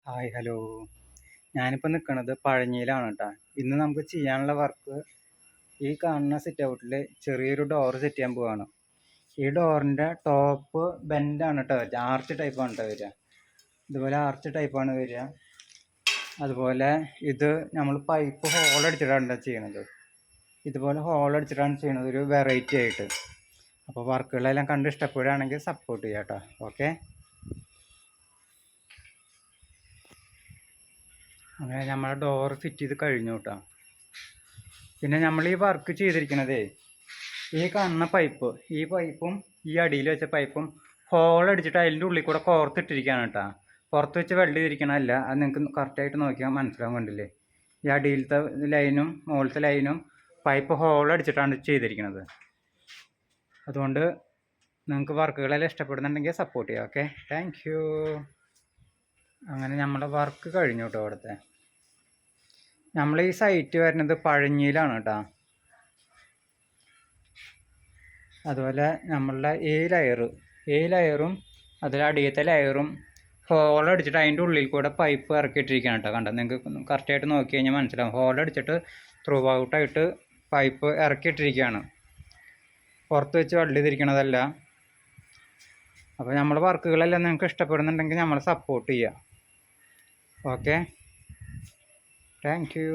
Hi hello. ഞാനിപ്പോൾ നിൽക്കുന്നത് പഴഞ്ഞിയിലാണ് കേട്ടോ. ഇന്ന് നമുക്ക് ചെയ്യാനുള്ള വർക്ക് ഈ കാണുന്ന സിറ്റ് ഔട്ടിൽ ചെറിയൊരു ഡോർ സെറ്റ് ചെയ്യാൻ പോവാണ്. ഈ ഡോറിൻ്റെ ടോപ്പ് ബെൻഡാണ് കേട്ടോ വരിക, ആർച്ച് ടൈപ്പാണ് കേട്ടോ വരിക. ഇതുപോലെ ആർച്ച് ടൈപ്പാണ് വരിക. അതുപോലെ ഇത് നമ്മൾ പൈപ്പ് ഹോൾ അടിച്ചിട്ടാണ് ചെയ്യണത്. ഇതുപോലെ ഹോൾ അടിച്ചിട്ടാണ് ചെയ്യണത്, ഒരു വെറൈറ്റി ആയിട്ട്. അപ്പോൾ വർക്കുകളെല്ലാം കണ്ട് ഇഷ്ടപ്പെടുകയാണെങ്കിൽ സപ്പോർട്ട് ചെയ്യാം കേട്ടോ. ഓക്കെ. അങ്ങനെ നമ്മളെ ഡോർ ഫിറ്റ് ചെയ്ത് കഴിഞ്ഞു കേട്ടോ. പിന്നെ നമ്മൾ ഈ വർക്ക് ചെയ്തിരിക്കണതേ, ഈ കാണുന്ന പൈപ്പ്, ഈ പൈപ്പും ഈ അടിയിൽ വെച്ച പൈപ്പും ഹോൾ അടിച്ചിട്ട് അതിൻ്റെ ഉള്ളിൽ കൂടെ കോർത്തിട്ടിരിക്കുകയാണ് കേട്ടോ. പുറത്ത് വെച്ച് വെൽഡ് ചെയ്തിരിക്കണമല്ല. അത് നിങ്ങൾക്ക് കറക്റ്റായിട്ട് നോക്കിയാൽ മനസ്സിലാവും. കണ്ടില്ലേ, ഈ അടിയിലത്തെ ലൈനും മുകളിലത്തെ ലൈനും പൈപ്പ് ഹോൾ അടിച്ചിട്ടാണ് ചെയ്തിരിക്കുന്നത്. അതുകൊണ്ട് നിങ്ങൾക്ക് വർക്കുകളെല്ലാം ഇഷ്ടപ്പെടുന്നുണ്ടെങ്കിൽ സപ്പോർട്ട് ചെയ്യാം. Okay, thank you. അങ്ങനെ നമ്മുടെ വർക്ക് കഴിഞ്ഞു കേട്ടോ. അവിടുത്തെ നമ്മൾ ഈ സൈറ്റ് വരുന്നത് പഴഞ്ഞിയിലാണ് കേട്ടോ. അതുപോലെ നമ്മളുടെ ഈ ലയറും അതിൽ അടിയത്തെ ലെയറും ഹോൾ അടിച്ചിട്ട് അതിൻ്റെ ഉള്ളിൽ കൂടെ പൈപ്പ് ഇറക്കിയിട്ടിരിക്കുകയാണ് കേട്ടോ. കണ്ടോ, നിങ്ങൾക്ക് കറക്റ്റായിട്ട് നോക്കി കഴിഞ്ഞാൽ മനസ്സിലാവും. ഹോൾ അടിച്ചിട്ട് ത്രൂ ഔട്ടായിട്ട് പൈപ്പ് ഇറക്കിയിട്ടിരിക്കുകയാണ്, പുറത്ത് വെച്ച് വെൽഡ് ചെയ്തിരിക്കണതല്ല. അപ്പോൾ നമ്മുടെ വർക്കുകളെല്ലാം നിങ്ങൾക്ക് ഇഷ്ടപ്പെടുന്നുണ്ടെങ്കിൽ നമ്മൾ സപ്പോർട്ട് ചെയ്യുക. Okay, thank you.